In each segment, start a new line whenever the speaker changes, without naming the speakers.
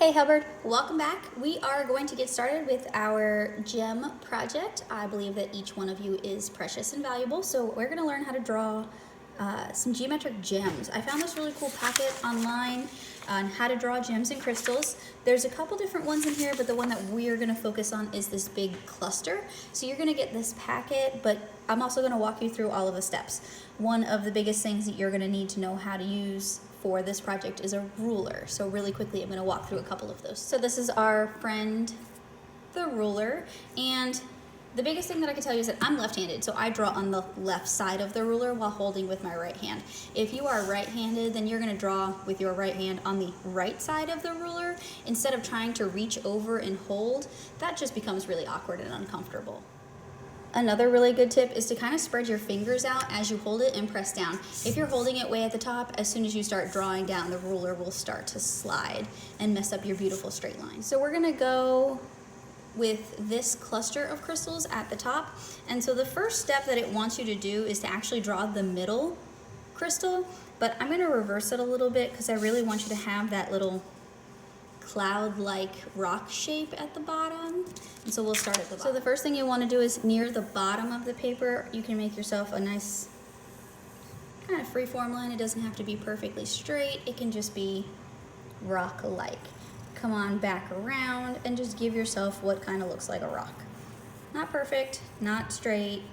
Hey Hubbard, welcome back. We are going to get started with our gem project. I believe that each one of you is precious and valuable, so we're going to learn how to draw some geometric gems. I found this really cool packet online on how to draw gems and crystals. There's a couple different ones in here, but the one that we're going to focus on is this big cluster. So you're going to get this packet, but I'm also going to walk you through all of the steps. One of the biggest things that you're going to need to know how to use for this project is a ruler. So really quickly, I'm going to walk through a couple of those. So this is our friend, the ruler, and the biggest thing that I can tell you is that I'm left-handed, so I draw on the left side of the ruler while holding with my right hand. If you are right-handed, then you're going to draw with your right hand on the right side of the ruler instead of trying to reach over and hold. That just becomes really awkward and uncomfortable. Another really good tip is to kind of spread your fingers out as you hold it and press down. If you're holding it way at the top, as soon as you start drawing down, the ruler will start to slide and mess up your beautiful straight line. So we're gonna go with this cluster of crystals at the top. And so the first step that it wants you to do is to actually draw the middle crystal, but I'm gonna reverse it a little bit because I really want you to have that little cloud-like rock shape at the bottom. And so we'll start at the bottom. So the first thing you want to do is near the bottom of the paper, you can make yourself a nice kind of free-form line. It doesn't have to be perfectly straight. It can just be rock-like. Come on back around and just give yourself what kind of looks like a rock. Not perfect, not straight.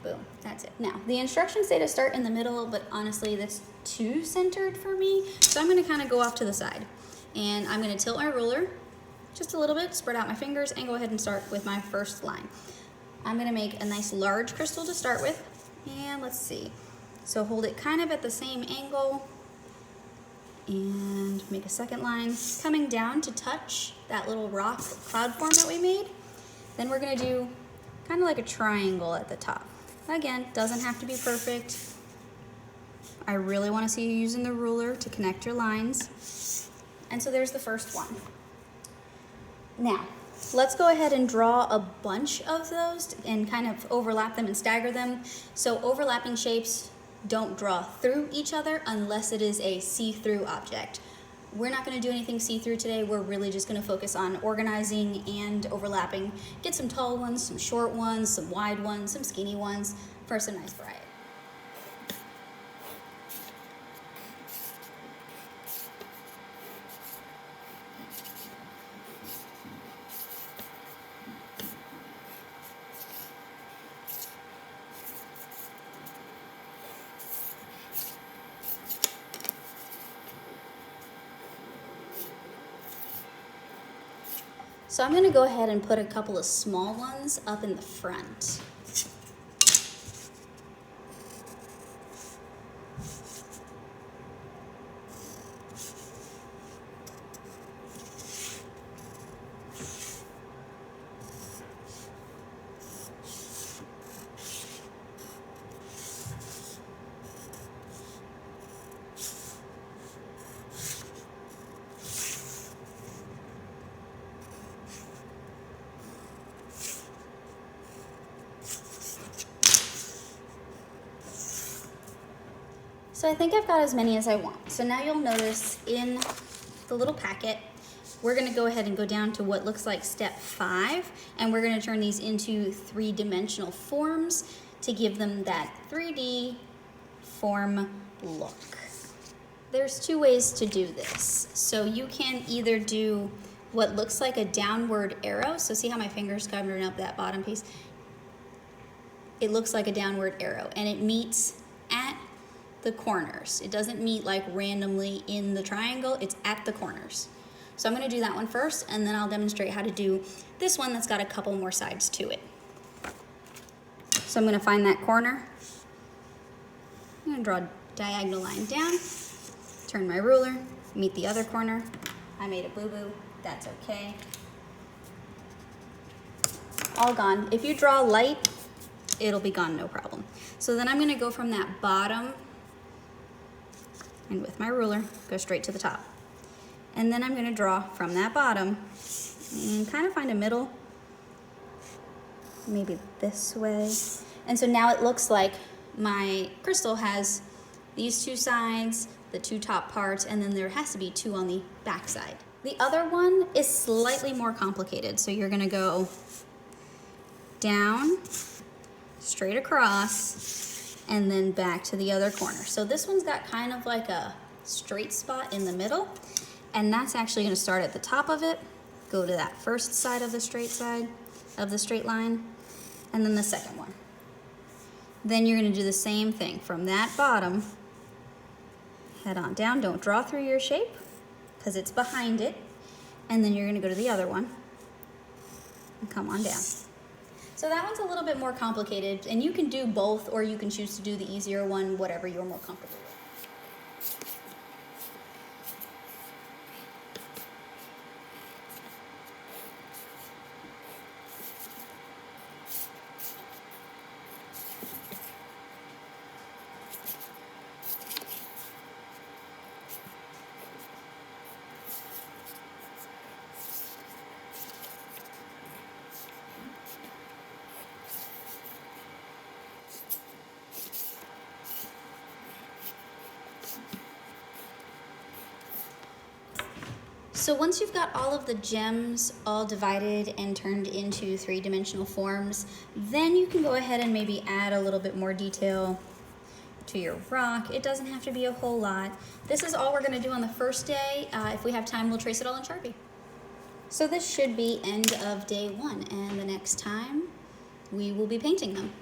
Boom, that's it. Now, the instructions say to start in the middle, but honestly, that's too centered for me. So I'm going to kind of go off to the side. And I'm going to tilt my ruler just a little bit, spread out my fingers, and go ahead and start with my first line. I'm going to make a nice large crystal to start with, and let's see. So hold it kind of at the same angle, and make a second line, coming down to touch that little rock cloud form that we made. Then we're going to do kind of like a triangle at the top. Again, doesn't have to be perfect. I really want to see you using the ruler to connect your lines. And so there's the first one. Now, let's go ahead and draw a bunch of those and kind of overlap them and stagger them. So overlapping shapes don't draw through each other unless it is a see-through object. We're not going to do anything see-through today. We're really just going to focus on organizing and overlapping. Get some tall ones, some short ones, some wide ones, some skinny ones for some nice variety. So I'm going to go ahead and put a couple of small ones up in the front. So I think I've got as many as I want. So now you'll notice in the little packet, we're gonna go ahead and go down to what looks like step 5, and we're gonna turn these into 3-dimensional forms to give them that 3D form look. There's 2 ways to do this. So you can either do what looks like a downward arrow. So see how my finger's covering up that bottom piece? It looks like a downward arrow, and it meets at the corners. It doesn't meet like randomly in the triangle, it's at the corners. So I'm going to do that one first, and then I'll demonstrate how to do this one that's got a couple more sides to it. So I'm going to find that corner. I'm going to draw a diagonal line down, turn my ruler, meet the other corner. I made a boo-boo, that's okay. All gone. If you draw light, it'll be gone, no problem. So then I'm going to go from that bottom and with my ruler, go straight to the top. And then I'm going to draw from that bottom and kind of find a middle, maybe this way. And so now it looks like my crystal has these 2 sides, the 2 top parts, and then there has to be 2 on the back side. The other one is slightly more complicated. So you're gonna go down, straight across, and then back to the other corner. So this one's got kind of like a straight spot in the middle, and that's actually gonna start at the top of it, go to that first side of the straight line, and then the second one. Then you're gonna do the same thing from that bottom, head on down, don't draw through your shape because it's behind it, and then you're gonna go to the other one and come on down. So that one's a little bit more complicated, and you can do both, or you can choose to do the easier one, whatever you're more comfortable with. So once you've got all of the gems all divided and turned into three-dimensional forms, then you can go ahead and maybe add a little bit more detail to your rock. It doesn't have to be a whole lot. This is all we're gonna do on the first day. If we have time, we'll trace it all in Sharpie. So this should be end of day one, and the next time we will be painting them.